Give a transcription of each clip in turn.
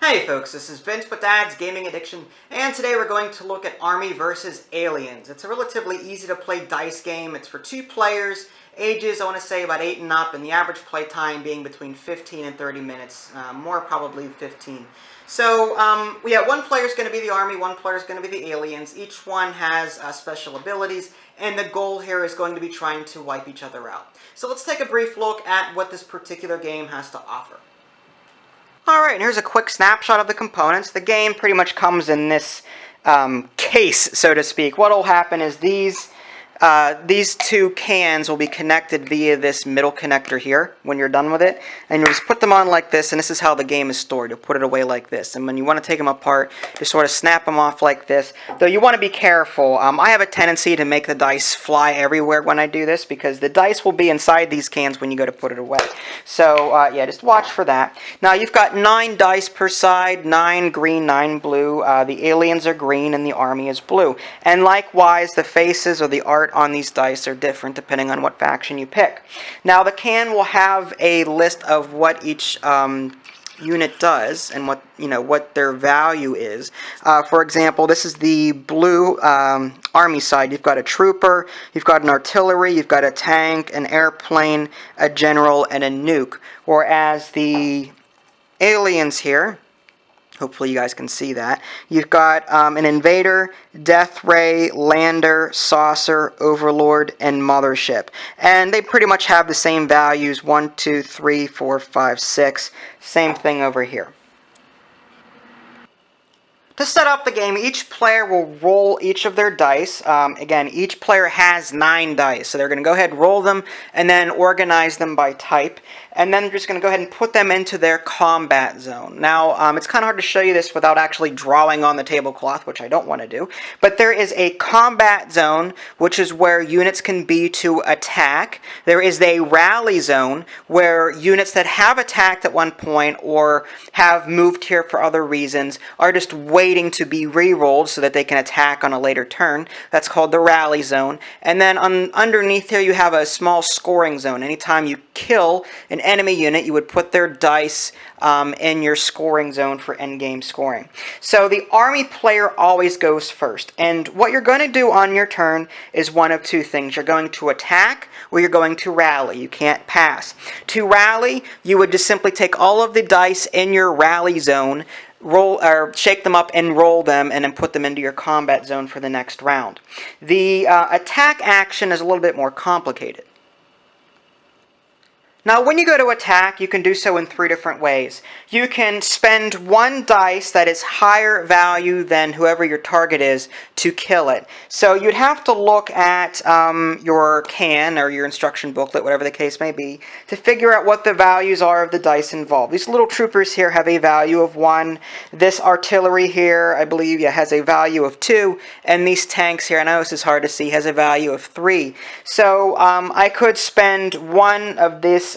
Hey folks, this is Vince with Dad's Gaming Addiction, and today we're going to look at Army vs. Aliens. It's a relatively easy to play dice game. It's for 2 players, ages I want to say about 8 and up, and the average play time being between 15 and 30 minutes, more probably 15. So, one player is going to be the Army, one player is going to be the Aliens. Each one has special abilities, and the goal here is going to be trying to wipe each other out. So let's take a brief look at what this particular game has to offer. Alright, and here's a quick snapshot of the components. The game pretty much comes in this case, so to speak. What will happen is these 2 cans will be connected via this middle connector here when you're done with it. And you'll just put them on like this, and this is how the game is stored. You'll put it away like this. And when you want to take them apart, you sort of snap them off like this. Though you want to be careful. I have a tendency to make the dice fly everywhere when I do this, because the dice will be inside these cans when you go to put it away. So, yeah, just watch for that. Now, you've got 9 dice per side, 9 green, 9 blue. The aliens are green, and the army is blue. And likewise, the faces or the art on these dice are different depending on what faction you pick. Now, the can will have a list of what each unit does and what their value is. For example, this is the blue army side. You've got a trooper, you've got an artillery, you've got a tank, an airplane, a general, and a nuke. Whereas the aliens here, hopefully you guys can see that, you've got an invader, death ray, lander, saucer, overlord, and mothership. And they pretty much have the same values, 1, 2, 3, 4, 5, 6. Same thing over here. To set up the game, each player will roll each of their dice. Again, each player has 9 dice, so they're going to go ahead and roll them and then organize them by type. And then they're just going to go ahead and put them into their combat zone. Now, it's kind of hard to show you this without actually drawing on the tablecloth, which I don't want to do. But there is a combat zone, which is where units can be to attack. There is a rally zone, where units that have attacked at one point or have moved here for other reasons are just waiting to be re-rolled so that they can attack on a later turn. That's called the rally zone. And then underneath here you have a small scoring zone. Anytime you kill an enemy unit, you would put their dice in your scoring zone for endgame scoring. So the army player always goes first. And what you're going to do on your turn is one of 2 things. You're going to attack or you're going to rally. You can't pass. To rally, you would just simply take all of the dice in your rally zone, shake them up and roll them, and then put them into your combat zone for the next round. The attack action is a little bit more complicated. Now, when you go to attack, you can do so in 3 different ways. You can spend 1 dice that is higher value than whoever your target is to kill it. So you'd have to look at your can or your instruction booklet, whatever the case may be, to figure out what the values are of the dice involved. These little troopers here have a value of 1. This artillery here, I believe, has a value of 2. And these tanks here, I know this is hard to see, has a value of 3. So I could spend 1 of this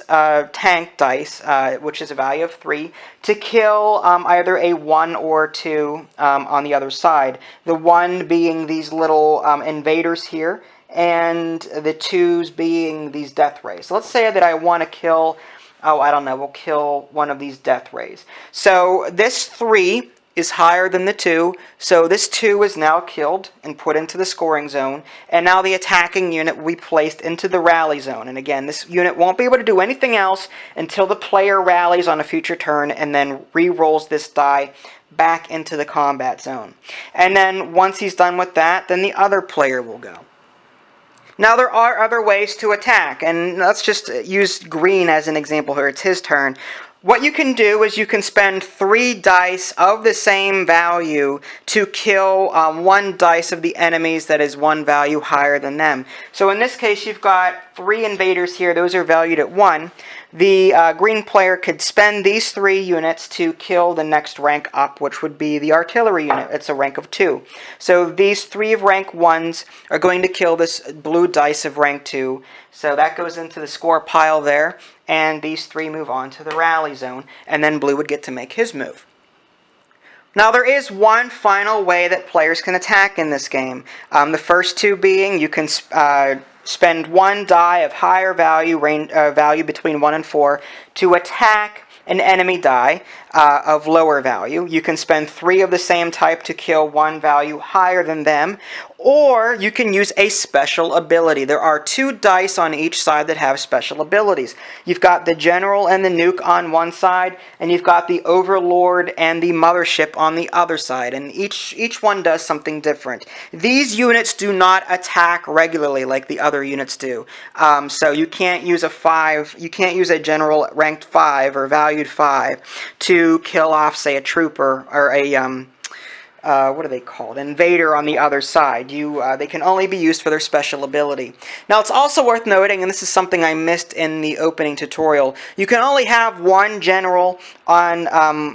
tank dice, which is a value of 3, to kill either a 1 or 2 on the other side. The 1 being these little invaders here, and the 2s being these death rays. So let's say that I want to kill, we'll kill one of these death rays. So this 3 is higher than the 2, so this 2 is now killed and put into the scoring zone, and now the attacking unit will be placed into the rally zone. And again, this unit won't be able to do anything else until the player rallies on a future turn and then re-rolls this die back into the combat zone. And then once he's done with that, then the other player will go. Now, there are other ways to attack, and let's just use green as an example here. It's his turn. What you can do is you can spend 3 dice of the same value to kill 1 dice of the enemies that is 1 value higher than them. So in this case, you've got 3 invaders here. Those are valued at 1. The green player could spend these 3 units to kill the next rank up, which would be the artillery unit. It's a rank of 2. So these 3 of rank 1s are going to kill this blue dice of rank 2. So that goes into the score pile there, and these 3 move on to the rally zone, and then blue would get to make his move. Now, there is one final way that players can attack in this game. The first 2 being you can spend 1 die of higher value, value between 1 and 4, to attack an enemy die. of lower value. You can spend 3 of the same type to kill 1 value higher than them, or you can use a special ability. There are 2 dice on each side that have special abilities. You've got the General and the Nuke on one side, and you've got the Overlord and the Mothership on the other side, and each one does something different. These units do not attack regularly like the other units do. So you can't use a General ranked 5 or valued 5 to kill off, say, a trooper or a what are they called? Invader on the other side. They can only be used for their special ability. Now, it's also worth noting, and this is something I missed in the opening tutorial, you can only have 1 general on,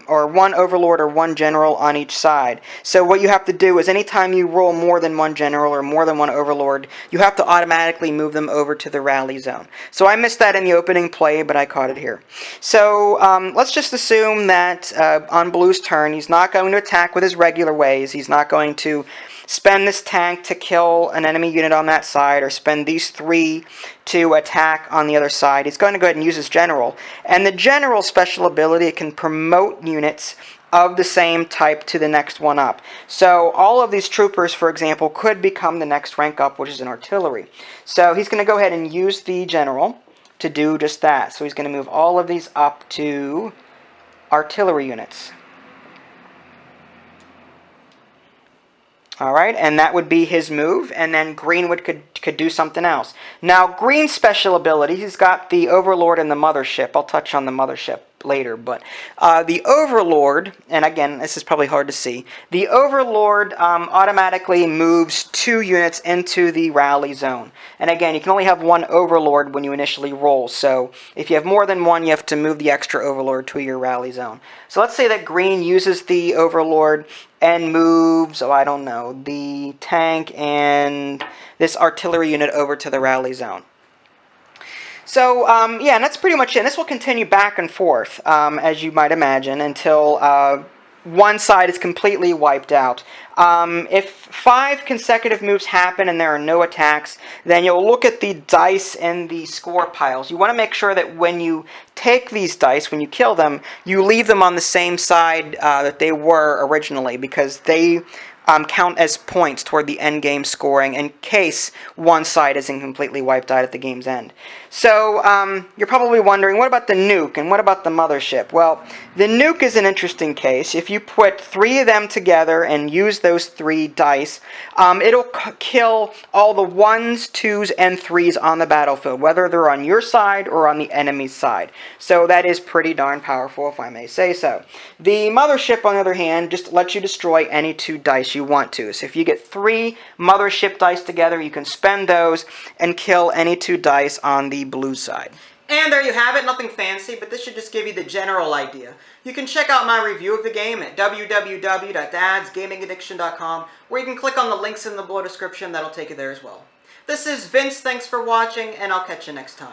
or 1 overlord or 1 general on each side. So what you have to do is anytime you roll more than 1 general or more than 1 overlord, you have to automatically move them over to the rally zone. So I missed that in the opening play, but I caught it here. So let's just assume that on Blue's turn, he's not going to attack with his regular ways. He's not going to spend this tank to kill an enemy unit on that side, or spend these 3 to attack on the other side. He's going to go ahead and use his General. And the General special ability, it can promote units of the same type to the next one up. So all of these troopers, for example, could become the next rank up, which is an artillery. So he's going to go ahead and use the General to do just that. So he's going to move all of these up to artillery units. Alright, and that would be his move, and then Green could do something else. Now, Green's special ability, he's got the Overlord and the Mothership. I'll touch on the Mothership later, but the Overlord, and again, this is probably hard to see, the Overlord automatically moves 2 units into the rally zone. And again, you can only have 1 Overlord when you initially roll, so if you have more than 1, you have to move the extra Overlord to your rally zone. So let's say that Green uses the Overlord and moves, oh, I don't know, the tank and this artillery unit over to the rally zone. So, yeah, and that's pretty much it. And this will continue back and forth, as you might imagine, until one side is completely wiped out. If 5 consecutive moves happen and there are no attacks, then you'll look at the dice in the score piles. You want to make sure that when you take these dice, when you kill them, you leave them on the same side that they were originally, because they count as points toward the end game scoring in case one side isn't completely wiped out at the game's end. So you're probably wondering, what about the Nuke and what about the Mothership? Well, the Nuke is an interesting case. If you put 3 of them together and use those 3 dice, it'll kill all the 1s, 2s, and 3s on the battlefield, whether they're on your side or on the enemy's side. So that is pretty darn powerful, if I may say so. The Mothership, on the other hand, just lets you destroy any 2 dice you want to. So if you get 3 Mothership dice together, you can spend those and kill any 2 dice on the blue side. And there you have it, nothing fancy, but this should just give you the general idea. You can check out my review of the game at www.dadsgamingaddiction.com, where you can click on the links in the below description. That'll take you there as well. This is Vince, thanks for watching, and I'll catch you next time.